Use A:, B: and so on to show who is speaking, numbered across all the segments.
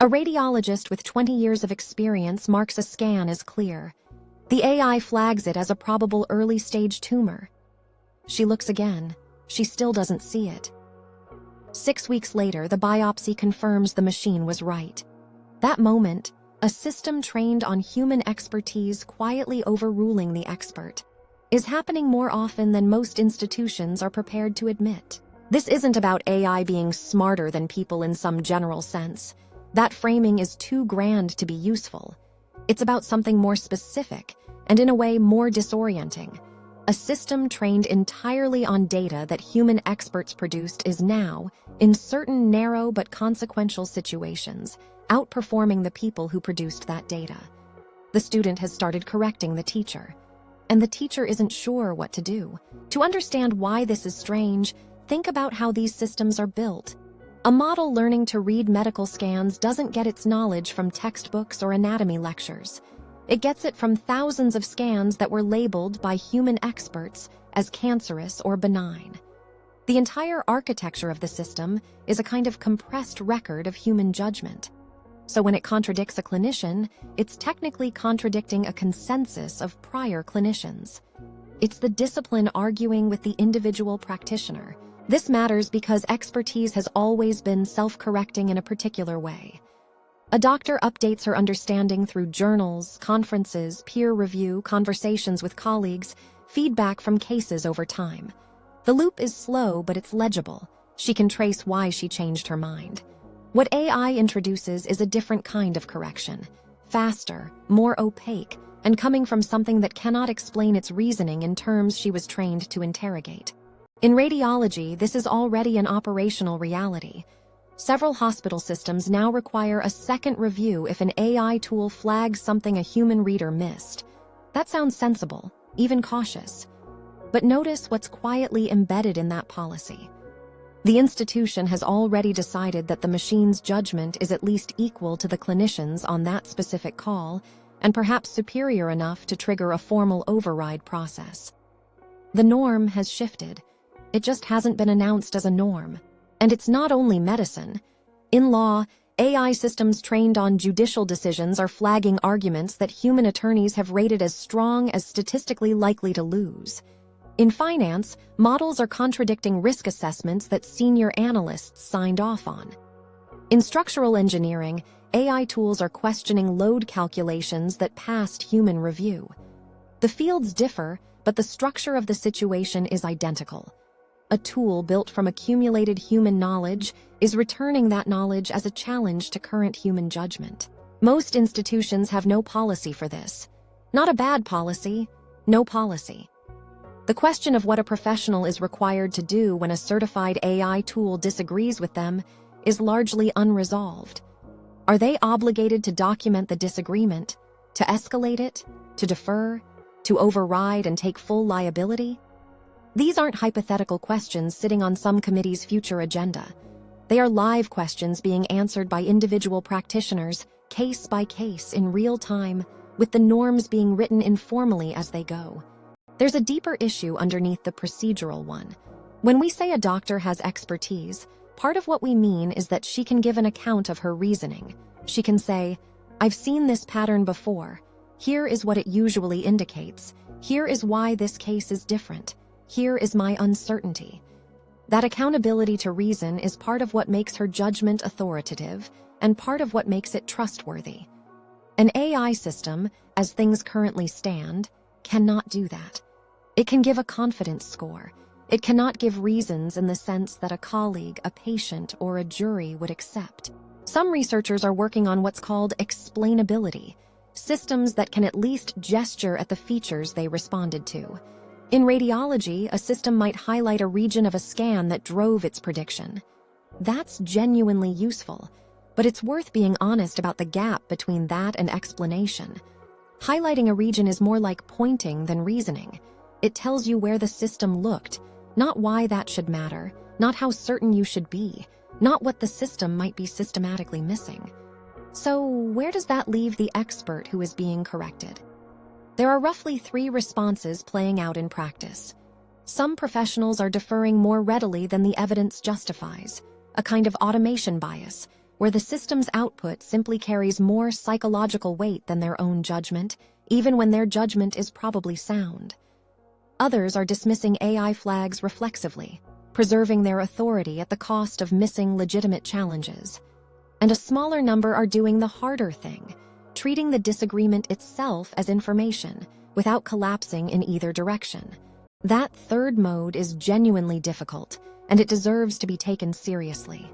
A: A radiologist with 20 years of experience marks a scan as clear. The AI flags it as a probable early-stage tumor. She looks again. She still doesn't see it. 6 weeks later, the biopsy confirms the machine was right. That moment, a system trained on human expertise quietly overruling the expert, is happening more often than most institutions are prepared to admit. This isn't about AI being smarter than people in some general sense. That framing is too grand to be useful. It's about something more specific, and in a way more disorienting. A system trained entirely on data that human experts produced is now, in certain narrow but consequential situations, outperforming the people who produced that data. The student has started correcting the teacher, and the teacher isn't sure what to do. To understand why this is strange, think about how these systems are built. A model learning to read medical scans doesn't get its knowledge from textbooks or anatomy lectures. It gets it from thousands of scans that were labeled by human experts as cancerous or benign. The entire architecture of the system is a kind of compressed record of human judgment. So when it contradicts a clinician, it's technically contradicting a consensus of prior clinicians. It's the discipline arguing with the individual practitioner. This matters because expertise has always been self-correcting in a particular way. A doctor updates her understanding through journals, conferences, peer review, conversations with colleagues, feedback from cases over time. The loop is slow, but it's legible. She can trace why she changed her mind. What AI introduces is a different kind of correction, faster, more opaque, and coming from something that cannot explain its reasoning in terms she was trained to interrogate. In radiology, this is already an operational reality. Several hospital systems now require a second review if an AI tool flags something a human reader missed. That sounds sensible, even cautious. But notice what's quietly embedded in that policy. The institution has already decided that the machine's judgment is at least equal to the clinician's on that specific call, and perhaps superior enough to trigger a formal override process. The norm has shifted. It just hasn't been announced as a norm. And it's not only medicine. In law, AI systems trained on judicial decisions are flagging arguments that human attorneys have rated as strong as statistically likely to lose. In finance, models are contradicting risk assessments that senior analysts signed off on. In structural engineering, AI tools are questioning load calculations that passed human review. The fields differ, but the structure of the situation is identical. A tool built from accumulated human knowledge is returning that knowledge as a challenge to current human judgment. Most institutions have no policy for this. Not a bad policy, no policy. The question of what a professional is required to do when a certified AI tool disagrees with them is largely unresolved. Are they obligated to document the disagreement, to escalate it, to defer, to override and take full liability? These aren't hypothetical questions sitting on some committee's future agenda. They are live questions being answered by individual practitioners, case by case, in real time, with the norms being written informally as they go. There's a deeper issue underneath the procedural one. When we say a doctor has expertise, part of what we mean is that she can give an account of her reasoning. She can say, "I've seen this pattern before. Here is what it usually indicates. Here is why this case is different. Here is my uncertainty." That accountability to reason is part of what makes her judgment authoritative and part of what makes it trustworthy. An AI system, as things currently stand, cannot do that. It can give a confidence score. It cannot give reasons in the sense that a colleague, a patient, or a jury would accept. Some researchers are working on what's called explainability, systems that can at least gesture at the features they responded to. In radiology, a system might highlight a region of a scan that drove its prediction. That's genuinely useful, but it's worth being honest about the gap between that and explanation. Highlighting a region is more like pointing than reasoning. It tells you where the system looked, not why that should matter, not how certain you should be, not what the system might be systematically missing. So where does that leave the expert who is being corrected? There are roughly 3 responses playing out in practice. Some professionals are deferring more readily than the evidence justifies, a kind of automation bias, where the system's output simply carries more psychological weight than their own judgment, even when their judgment is probably sound. Others are dismissing AI flags reflexively, preserving their authority at the cost of missing legitimate challenges. And a smaller number are doing the harder thing, treating the disagreement itself as information, without collapsing in either direction. That third mode is genuinely difficult, and it deserves to be taken seriously.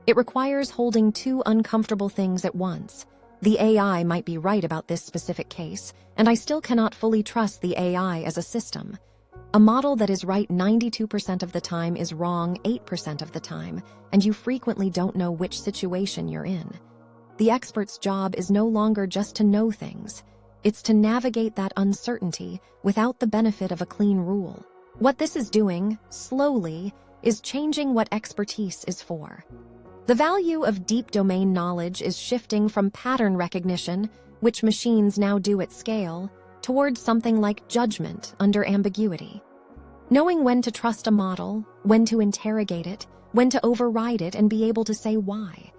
A: It requires holding two uncomfortable things at once. The AI might be right about this specific case, and I still cannot fully trust the AI as a system. A model that is right 92% of the time is wrong 8% of the time, and you frequently don't know which situation you're in. The expert's job is no longer just to know things. It's to navigate that uncertainty without the benefit of a clean rule. What this is doing, slowly, is changing what expertise is for. The value of deep domain knowledge is shifting from pattern recognition, which machines now do at scale, towards something like judgment under ambiguity. Knowing when to trust a model, when to interrogate it, when to override it and be able to say why.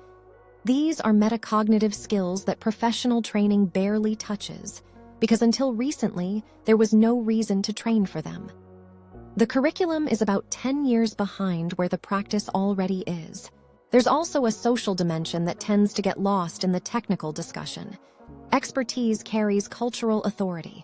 A: These are metacognitive skills that professional training barely touches, because until recently, there was no reason to train for them. The curriculum is about 10 years behind where the practice already is. There's also a social dimension that tends to get lost in the technical discussion. Expertise carries cultural authority.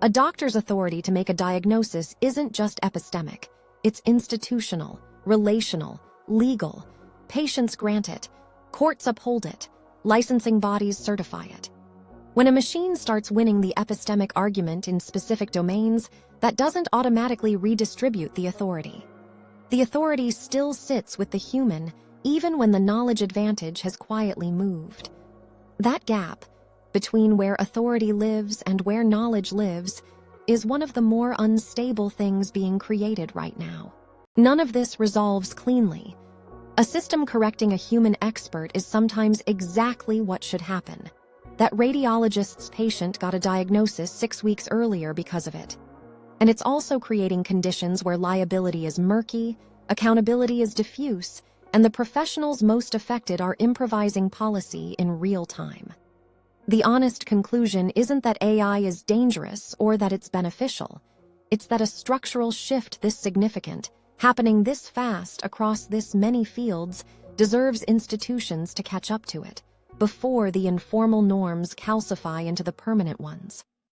A: A doctor's authority to make a diagnosis isn't just epistemic. It's institutional, relational, legal. Patients grant it. Courts uphold it. Licensing bodies certify it. When a machine starts winning the epistemic argument in specific domains, that doesn't automatically redistribute the authority. The authority still sits with the human, even when the knowledge advantage has quietly moved. That gap, between where authority lives and where knowledge lives, is one of the more unstable things being created right now. None of this resolves cleanly. A system correcting a human expert is sometimes exactly what should happen. That radiologist's patient got a diagnosis 6 weeks earlier because of it. And it's also creating conditions where liability is murky, accountability is diffuse, and the professionals most affected are improvising policy in real time. The honest conclusion isn't that AI is dangerous or that it's beneficial. It's that a structural shift this significant, happening this fast across this many fields, deserves institutions to catch up to it, before the informal norms calcify into the permanent ones.